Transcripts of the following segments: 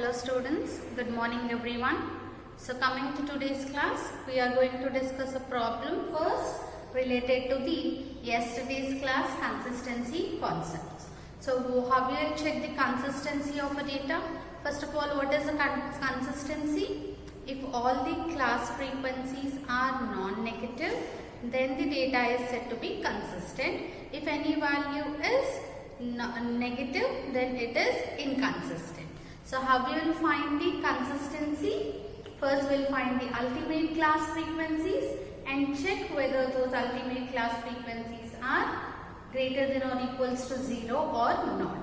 Hello students, good morning everyone. So coming to today's class, we are going to discuss a problem first related to the yesterday's class consistency concepts. So how will you check the consistency of a data? First of all, what is the consistency? If all the class frequencies are non-negative, then the data is said to be consistent. If any value is negative, then it is inconsistent. So how we will find the consistency? First we will find the ultimate class frequencies and check whether those ultimate class frequencies are greater than or equals to 0 or not.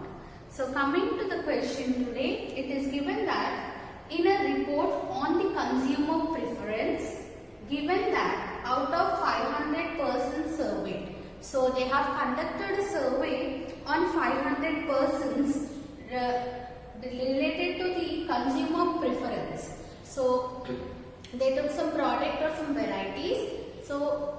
So coming to the question today, it is given that in a report on the consumer preference, given that out of 500 persons surveyed, so they have conducted a survey on 500 persons related to the consumer preference. So they took some product or some varieties. So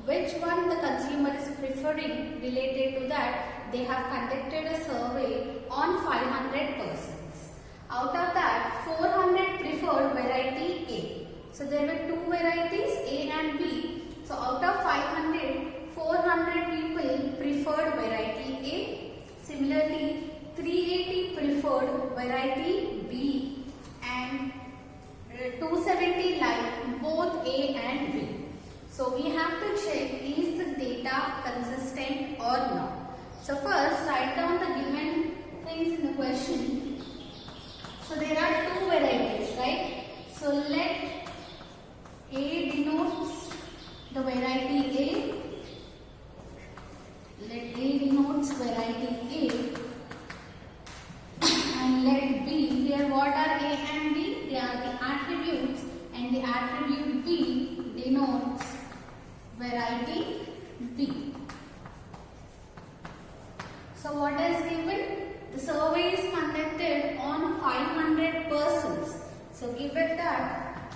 which one the consumer is preferring, related to that they have conducted a survey on 500 persons. Out of that 400 preferred variety A. So there were two varieties A and B. So out of 500, 400 people preferred variety A. Similarly, 380 preferred variety B and 270 like both A and B. So we have to check, is the data consistent or not. So first write down the given things in the question. So there are two varieties, right? So let A denotes the variety A. Let A denotes variety A. And let B, here what are A and B? They are the attributes, and the attribute B denotes variety B. So what is given? The survey is conducted on 500 persons. So given that,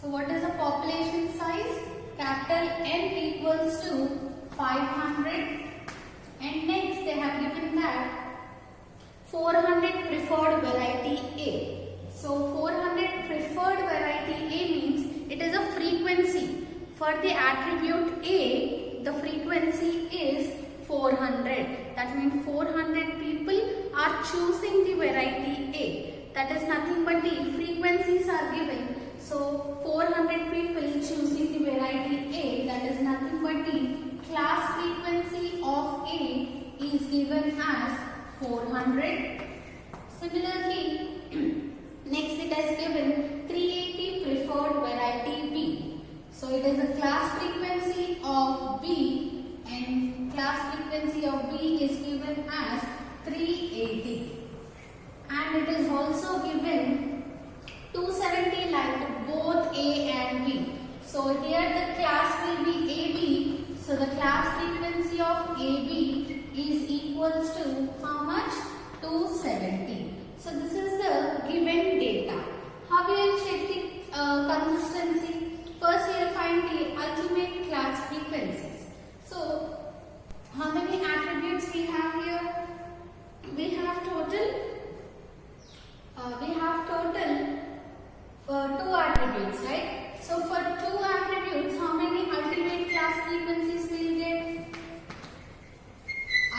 so what is the population size? Capital N equals to 500, and next they have given that 400 preferred variety A. So 400 preferred variety A means it is a frequency. For the attribute A, the frequency is 400. That means 400 people are choosing the variety A. That is nothing but the frequencies are given. So 400 people choosing the variety A, that is nothing but the class frequency of A is given as 400. Similarly, next it is given 380 preferred variety B. So it is a class frequency of B, and class frequency of B is given as 380. And it is also given 270 like both A and B. So here the class will be AB. So the class frequency of AB is equals to how much? 270. So this is the given data. How we will check the consistency? First we will find the ultimate class frequencies. So how many attributes we have here? We have total two attributes, right? So for two attributes, how many ultimate class frequencies we will get?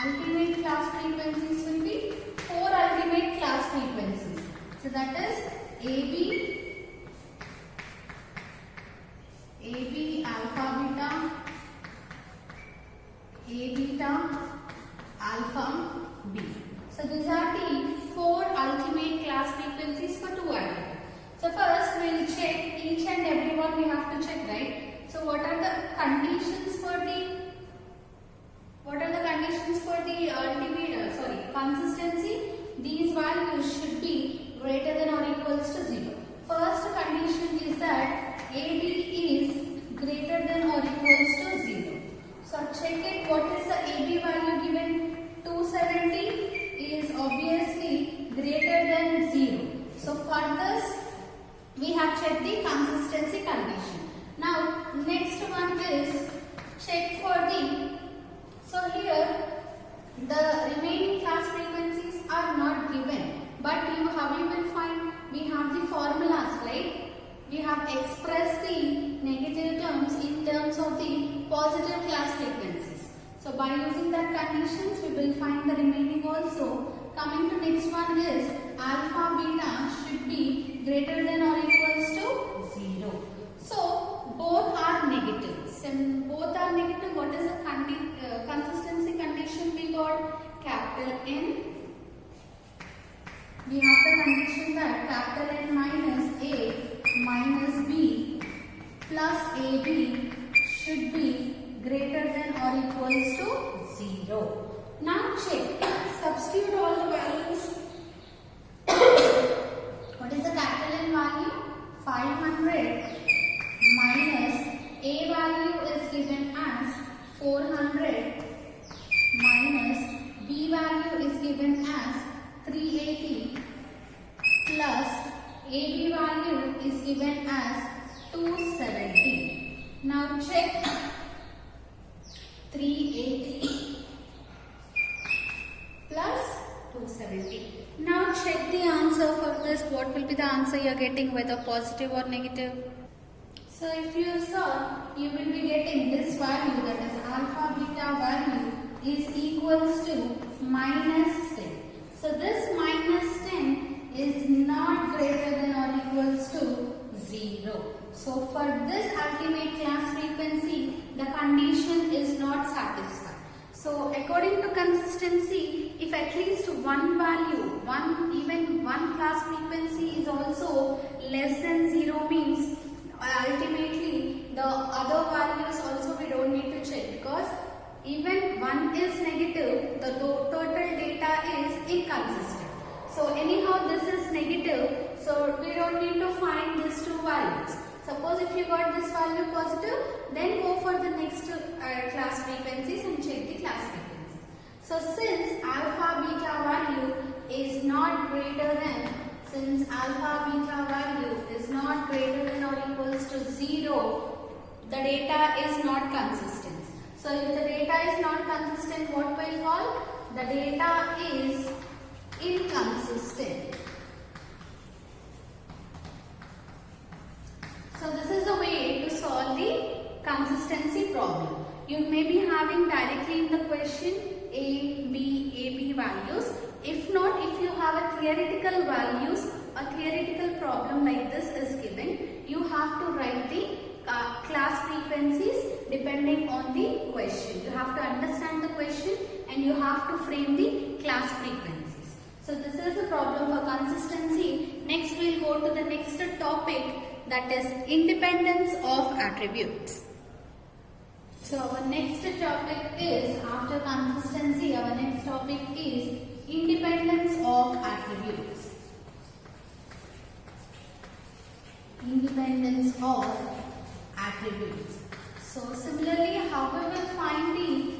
Ultimate class frequencies will be 4 ultimate class frequencies. So that is AB alpha beta, A beta, alpha B. So these are the 4 ultimate class frequencies for two attributes. So first we will check each and every one we have to check, right? So what are the conditions for the consistency? These values should be greater than or equals to 0. First condition is that AB is greater than or equals to 0. So check it, what is the AB value given? 270 is obviously greater than 0. So for this we have checked the consistency condition. Now next one is check for the, so here the remaining class frequencies are not given, but how you will find formulas, right? We have expressed the negative terms in terms of the positive class frequencies. So by using that conditions, we will find the remaining also. Coming to next one is alpha beta should be greater than or equals to 0. So both are negative. Since both are negative, what is the consistency condition we got? Capital N. We have the condition that capital N minus A minus B plus AB should be greater than or equals to 0. Now check. Substitute all the values. What is the capital N value? 500 minus A value is given as 400 minus B value is given as 380 plus AB value is given as 270. Now check 380 plus 270. Now check the answer for this. What will be the answer you are getting, whether positive or negative? So if you saw, you will be getting this value, that is alpha beta value is equals to minus 10. So this minus 10 is not greater than or equals to 0. So for this ultimate class frequency, the condition is not satisfied. So according to consistency, if at least one value, even one class frequency is also less than 0, means ultimately the other values also we don't need to check, because even one is negative, the total data is inconsistent. So anyhow this is negative, so we don't need to find these two values. Suppose if you got this value positive, then go for the next class frequencies and check the class frequency. So since alpha beta value is not greater than, since alpha beta value is not greater than or equals to 0, the data is not consistent. So if the data is not consistent, what we'll call? The data is inconsistent. So this is the way to solve the consistency problem. You may be having directly in the question A, B values. If not, if you have a theoretical values, a theoretical problem like this is given, you have to write the class frequencies depending on the question. You have to understand the question and you have to frame the class frequencies. So this is the problem for consistency. Next we will go to the next topic, that is independence of attributes. So our next topic is, after consistency, our next topic is independence of attributes. Independence of attributes. So similarly, how we will find the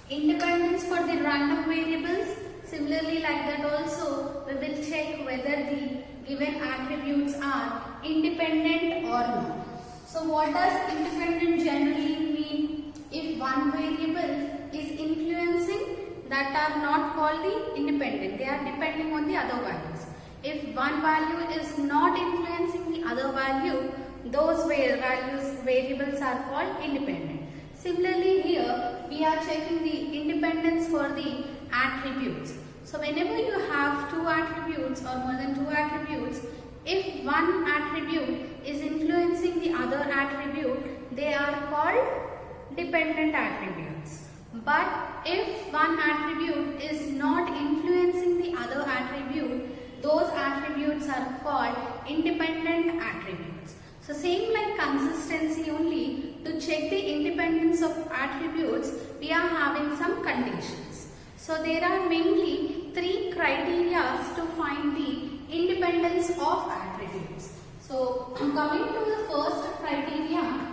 independence for the random variables? Similarly, like that also, we will check whether the given attributes are independent or not. So what does independent generally mean? If one variable is influencing, that are not called the independent. They are depending on the other values. If one value is not influencing the other value, those variables are called independent. Similarly here, we are checking the independence for the attributes. So whenever you have two attributes or more than two attributes, if one attribute is influencing the other attribute, they are called dependent attributes. But if one attribute is not influencing the other attribute, those attributes are called independent attributes. So same like consistency only, to check the independence of attributes, we are having some conditions. So there are mainly three criteria to find the independence of attributes. So coming to the first criteria,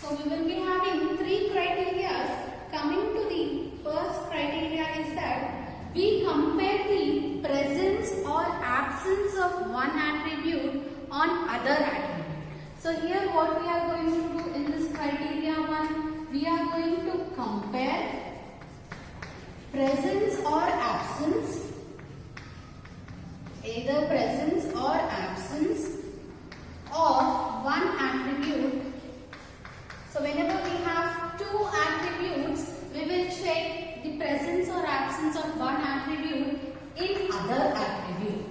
so we will be having three criteria. Coming to the first criteria is that we compare the presence or absence of one attribute on other attribute. So here what we are going to do in this criteria one, we are going to compare presence or absence, either presence or absence of one attribute. So whenever we have two attributes, we will check the presence or absence of one attribute in other attribute.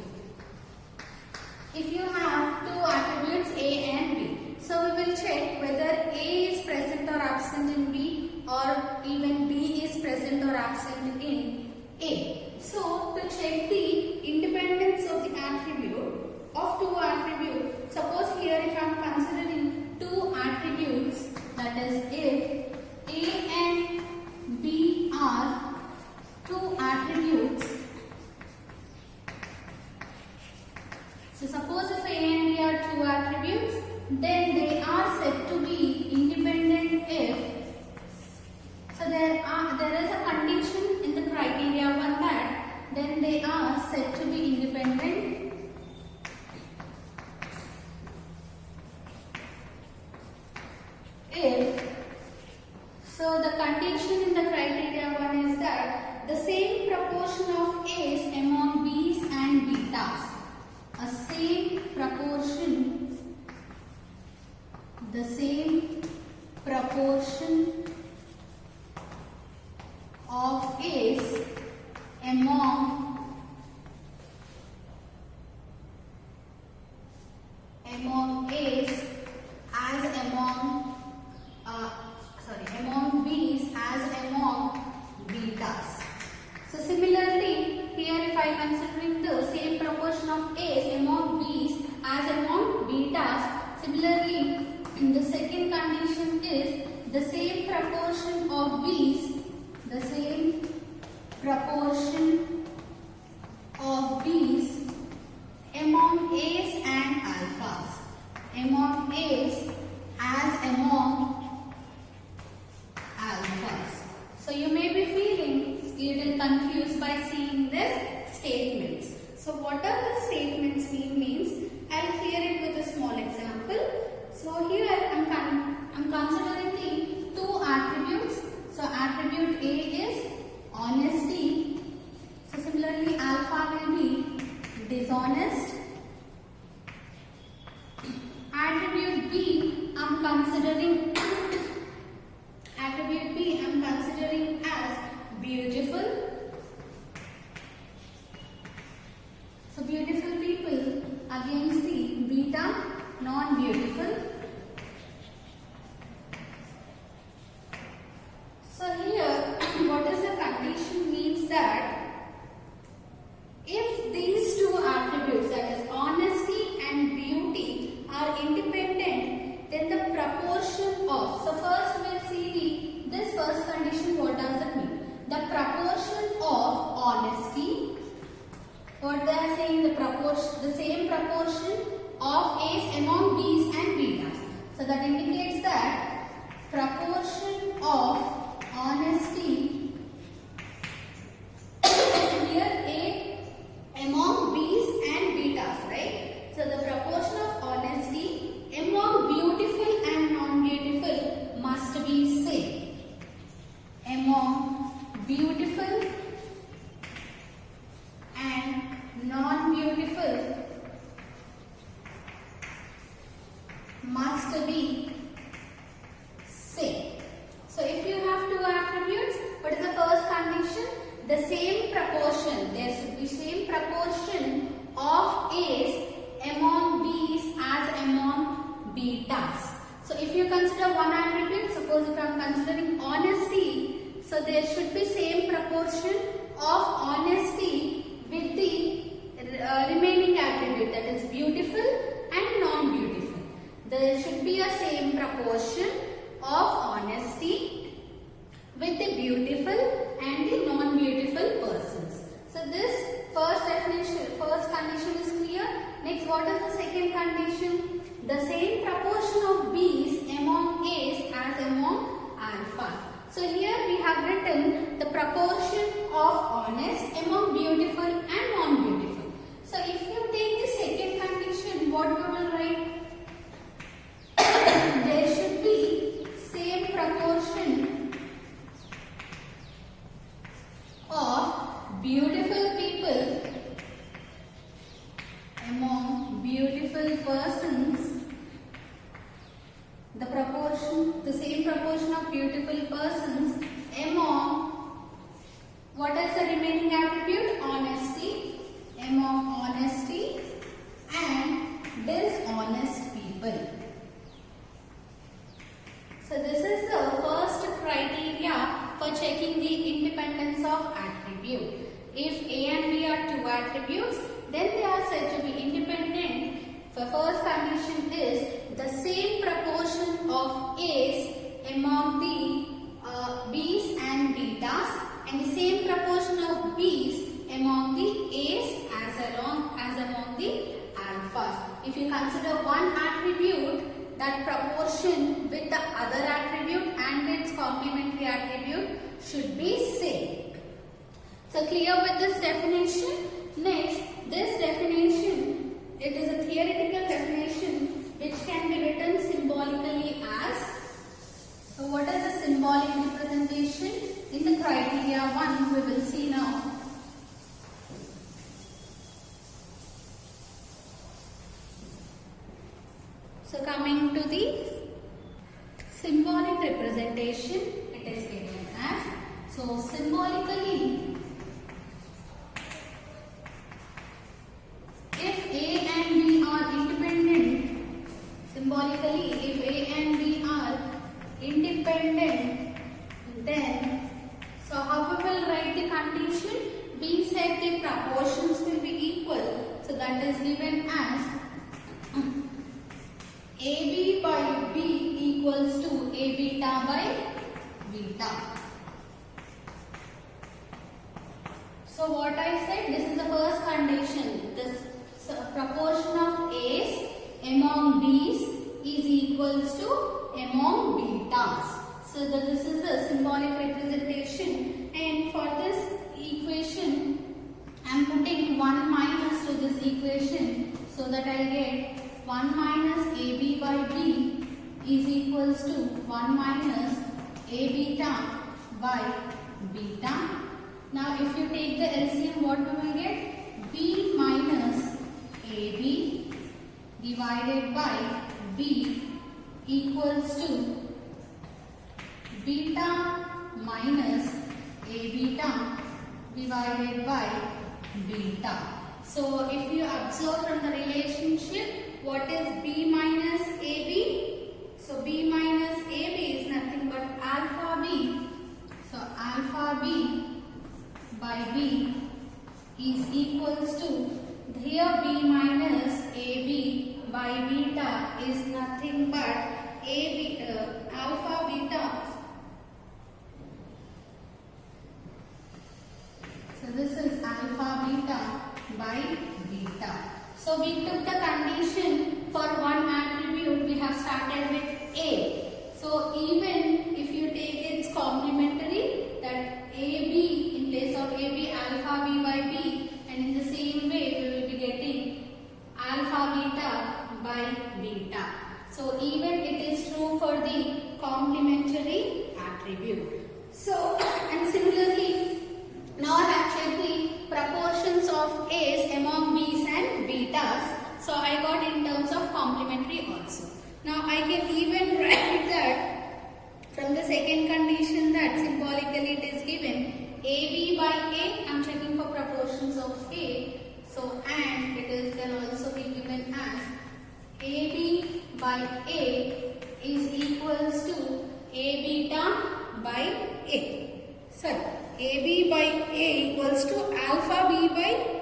If you have two attributes A and B, so we will check whether A is present or absent in B, or even B is present or absent in A. So to check the independence of the attribute of two attributes, suppose here if I am considering two attributes, that is if A and B are two attributes. So suppose if A and B are two attributes, then they are said to be independent if, so there is a condition in the criteria one that then they are said to be independent if, so the condition in the criteria one is that the same proportion of A's among B's and betas, a same proportion, the same proportion of A's among A's as among B's as among betas. So similarly, here if I considering the same proportion of A's among B's as among betas, similarly the second condition is the same proportion of B's, the same proportion of B's among A's and alphas, among A's as among alphas. So you may be feeling little confused by seeing this statements. So what are the statements means? I'll clear it with a small example. So here I'm considering the two attributes. So attribute A is honesty. So similarly alpha will be dishonest. Attribute B I'm considering as beautiful. So beautiful people against the beta non-beautiful. So here what is the condition means that if these two attributes, that is honesty and beauty, are independent, then the proportion of, so first we will see this first condition, what does it mean? The proportion of honesty, what they are saying, the same proportion of A's among B's and betas. So that indicates that proportion of honesty here A among B's and betas, right? So the proportion of honesty among beautiful and non-beautiful must be same. Among beautiful and non-beautiful must be same. So if you have two attributes, what is the first condition? The same proportion, there should be same proportion of A's among B's as among betas. So if you consider one attribute, suppose if I am considering honesty, so there should be same proportion of honesty with the remaining attribute, that is beautiful and non-beautiful. There should be a same proportion of honesty with the beautiful and the non-beautiful persons. So this first condition is clear. Next, what is the second condition? The same proportion of B's among A's as among alphas. So here we have written the proportion of honest among beautiful and non-beautiful. So if you take the second condition, what we will write? There should be same proportion beautiful people, among beautiful persons, the same proportion of beautiful persons among, what is the remaining attribute? Honesty, among honesty and dishonest people. So this is the first criteria for checking the independence of attribute. If A and B are two attributes, then they are said to be independent. The first condition is the same proportion of A's among the B's and betas, and the same proportion of B's among the A's as among the alphas. If you consider one attribute, that proportion with the other attribute and its complementary attribute should be same. So clear with this definition? Next, this definition, it is a theoretical definition which can be written symbolically as, so what is the symbolic representation? In the criteria 1 we will see now. So coming to the symbolic representation, it is given as, so symbolically, if A and B are independent, symbolically if A and B are independent, then, so how we will write the condition? B said the proportions will be equal, so that is given as AB by B equals to A beta by beta. So what I said, this is the first condition. This proportion of A's among B's is equals to among betas. So this is the symbolic representation, and for this equation I am putting 1 minus to this equation, so that I get 1 minus AB by B is equals to 1 minus A beta by beta. Now if you take the LCM, what do we get? B minus AB divided by B equals to beta minus A beta divided by beta. So if you observe from the relationship, what is B minus AB? So B minus AB is nothing but alpha B. So alpha B by B is equals to, here B minus AB by beta is nothing but alpha beta. So this is alpha beta by beta. So we took the condition for one attribute, we have started with A. So even if you take its complementary, that AB, in place of AB, alpha B by B, and in the same way we will be getting alpha beta by beta. So even it is true for the complementary attribute. So, and similarly, now I have checked the proportions of A's among B's and betas. So I got in terms of complementary also. Now I can even write that from the second condition, that symbolically it is given AB by A. I am checking for proportions of A. So and it is then also be given as AB by A is equals to A beta by A. Sorry, AB by A equals to alpha B by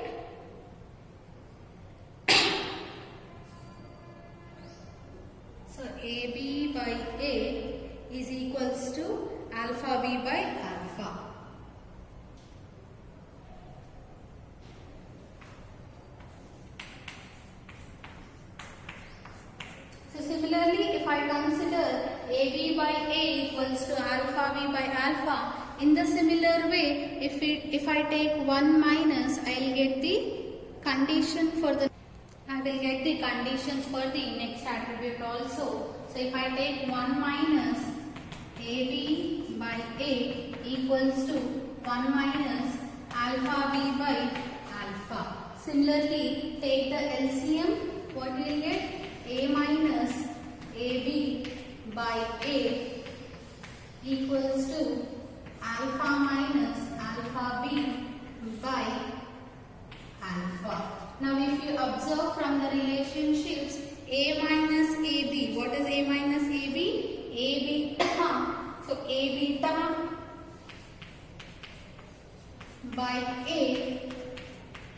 AB by A is equals to alpha B by alpha. So similarly, if I consider AB by A equals to alpha B by alpha, in the similar way, if I take 1 minus, I will get the condition for the, I will get the conditions for the next attribute also. So if I take 1 minus AB by A equals to 1 minus alpha Similarly, take the LCM. What will you get? A minus AB by A equals to alpha minus alpha B by alpha. Now if you observe from the relationships, A minus AB, what is A minus AB? A beta. So A beta by A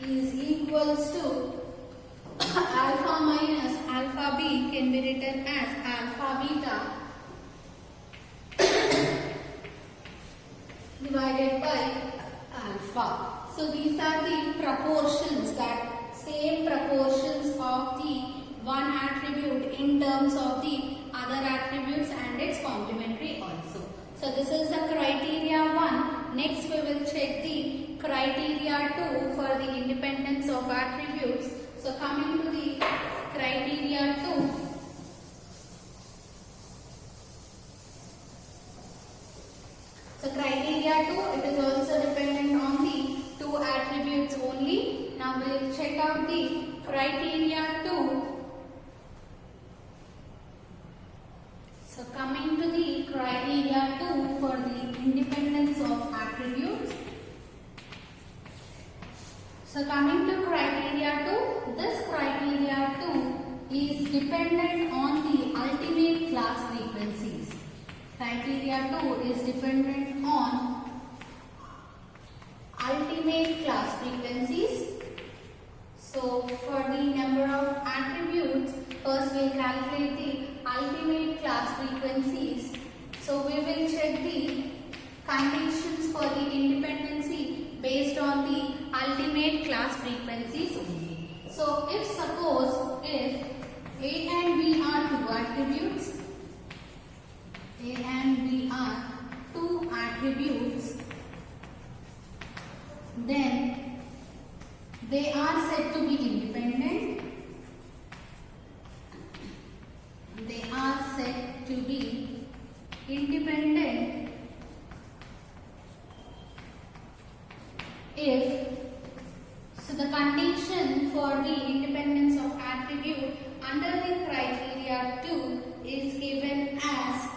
is equals to alpha minus alpha B can be written as alpha beta divided by alpha. So these are the proportions, that same proportions of the one attribute in terms of the other attributes and its complementary also. So this is the criteria 1. Next we will check the criteria 2 for the independence of attributes. So coming to the criteria 2. So criteria 2, it is also dependent on the two attributes only. Now we will check out the criteria 2. So coming to the criteria 2 for the independence of attributes. So coming to criteria 2, this criteria 2 is dependent on the ultimate class frequencies. Criteria 2 is dependent on ultimate class frequencies. So for the number of attributes, first we will calculate the ultimate class frequencies. So we will check the conditions for the independency based on the ultimate class frequencies only. So if suppose if A and B are two attributes, A and B are two attributes, then they are said to be independent. They are said to be independent if, so the condition for the independence of attribute under the criteria 2 is given as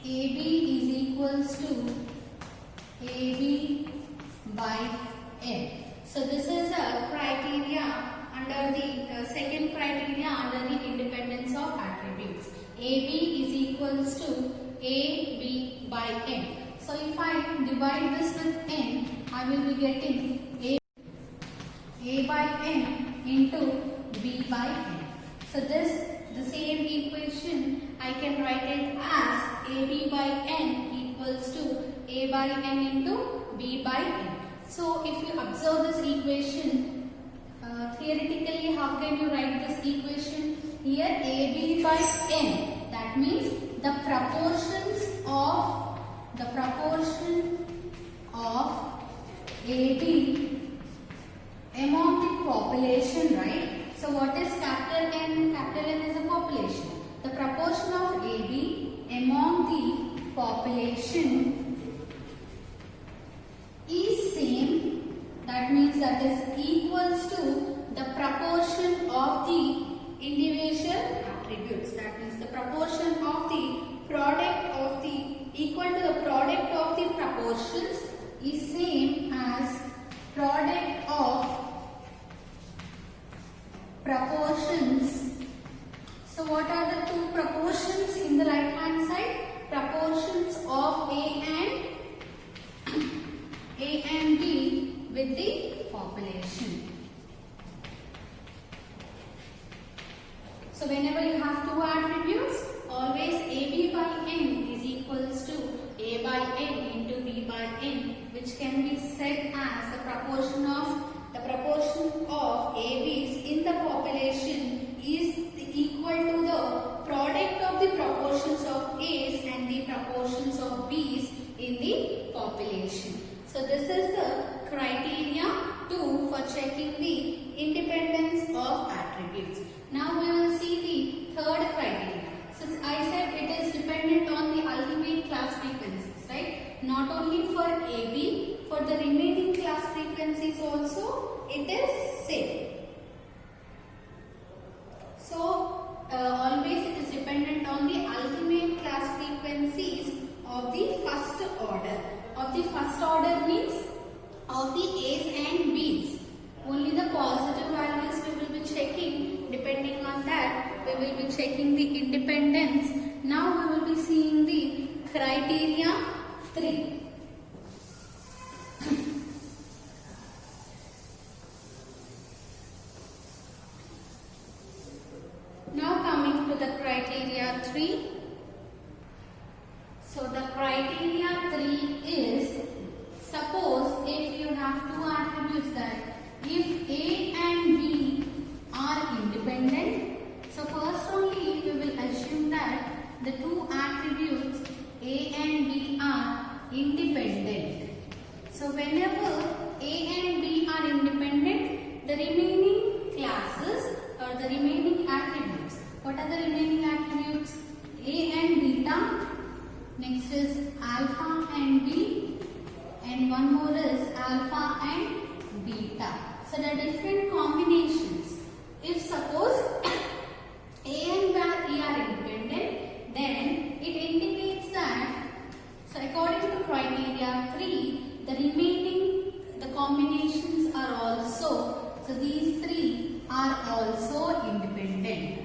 AB is equals to AB by N. So this is a criteria under the second criteria under the independence of attributes. AB is equals to AB by N. So if I divide this with N, I will be getting A by N into B by N. So this, the same equation, I can write it as AB by N equals to A by N into B by N. So if you observe this equation, theoretically how can you write this equation? Here AB by N, that means the proportion of AB among the population, right? So what is capital N? Capital N is a population. The proportion of AB among the population is same, that means that is equals to the proportion of the individual attributes. That means the proportion of the product of the, equal to the product of the proportions is same as product of proportions. So what are the two proportions in the right hand side? Proportions of A and B with the population. So whenever you have two attributes, always AB by N is equals to A by N into B by N, which can be said as the proportion of ABs in the population is equal to the product of the proportions of A's and the proportions of B's in the population. So this is the criteria 2 for checking the independence of attributes. Now we will see the third criteria. Since I said it is dependent on the ultimate class frequencies, not only for AB, for the remaining class frequencies also it is same. So always it is dependent on the ultimate class frequencies of the first order. Of the first order means of the A's and B's. Only the positive values we will be checking. Depending on that, we will be checking the independence. Now we will be seeing the criteria 3. Now coming to the criteria 3. So the criteria 3 is, suppose if you have two attributes, that if A and B are independent, so first only we will assume that the two attributes A and B are independent. So whenever A and B are independent, the remaining classes or the remaining attributes, what are the remaining attributes? A and beta, next is alpha and B, and one more is alpha and beta. So the different combinations. If suppose A and B are independent, then it indicates that, so according to criteria 3, the remaining, the combinations are also, so these 3 are also independent.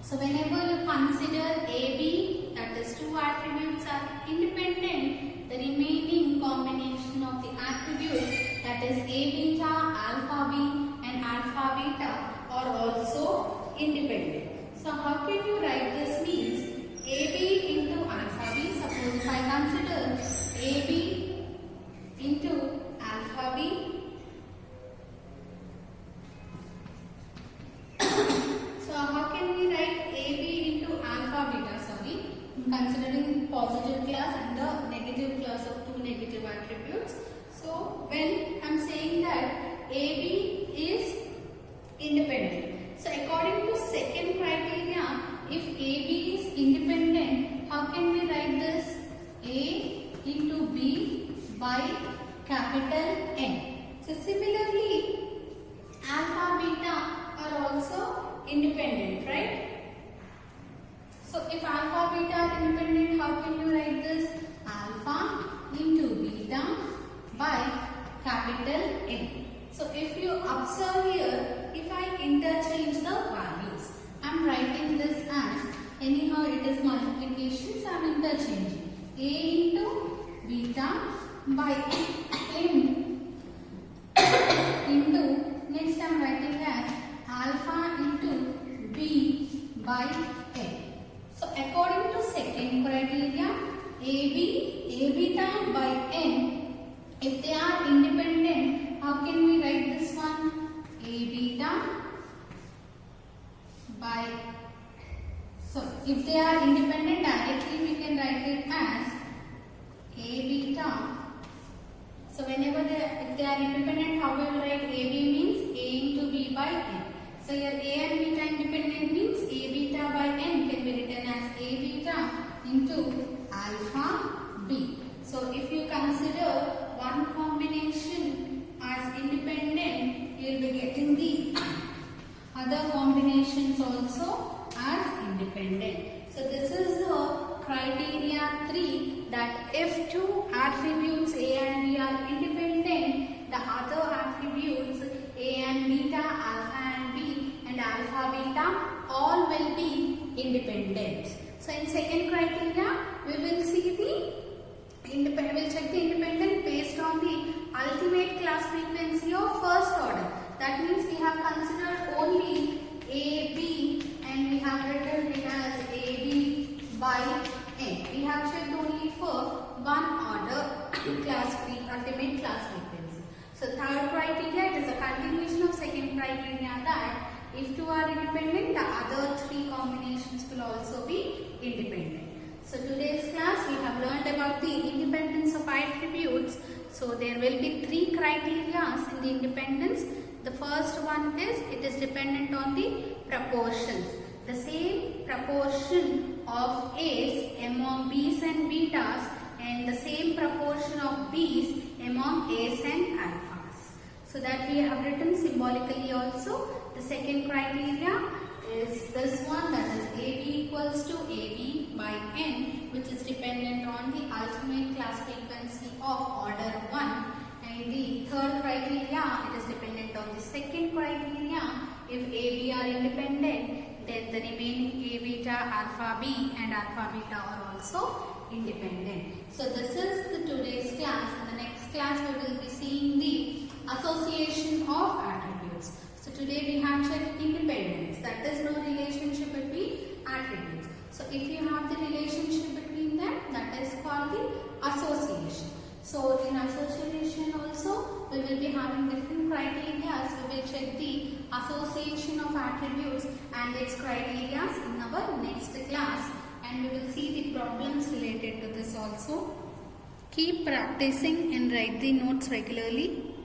So whenever you consider AB, that is two attributes are independent, the remaining combination of the attributes, that is A beta, alpha B and alpha beta, are also independent. So how can you write this? Means AB into alpha B. Suppose if I consider AB into alpha B, so how can we write AB into alpha beta? Sorry, considering positive class and the negative class of two negative attributes. So when I am saying that AB is independent, so according to second criteria, if AB is independent, how can we write this? A into B by capital N. So similarly, alpha beta are also independent, right? So if alpha beta are independent, how can you write this? Alpha into beta by capital N. So if you observe here, if I interchange the values, I am writing this as, anyhow it is multiplication, so I am interchanging. A into beta by N into, next I am writing as alpha into B by N. So according to second criteria, A beta by N, if they are independent, how can we write this one? A beta by, so if they are independent, directly we can write it as A beta. So whenever if they are independent, how we will write? AB means A into B by N. So here A and beta independent means A beta by N can be written as A beta into alpha B. So if you consider one combination as independent, you will be getting the other combinations also as independent. So this is the criteria 3, that if two attributes A and B are independent, the other attributes A and beta, alpha and B and alpha beta, all will be independent. So in second criteria, we will see the independent, we will check the independent based on the ultimate class frequency of first order. That means we have considered only A, B and we have written it as AB by N. We have checked only for one order class ultimate class frequency. So third criteria, it is a continuation of second criteria, that if two are independent, the other three combinations will also be independent. So today's class we have learned about the independence of attributes. So there will be three criteria in the independence. The first one is, it is dependent on the proportions. the same proportion of A's among B's and betas and the same proportion of B's among A's and alphas. So that we have written symbolically also. The second criteria is this one, that is AB equals to AB by N, which is dependent on the ultimate class frequency of order 1. And the third criteria, it is dependent on the second criteria. If AB are independent, then the remaining A beta, alpha B and alpha beta are also independent. So this is the today's class. In the next class we will be seeing the association of attributes. So today we have checked independence, that is no relationship between attributes. So if you have the relationship between them, that is called the association. So in association also we will be having different criteria. We will check the association of attributes and its criteria in our next class, and we will see the problems related to this also. Keep practicing and write the notes regularly.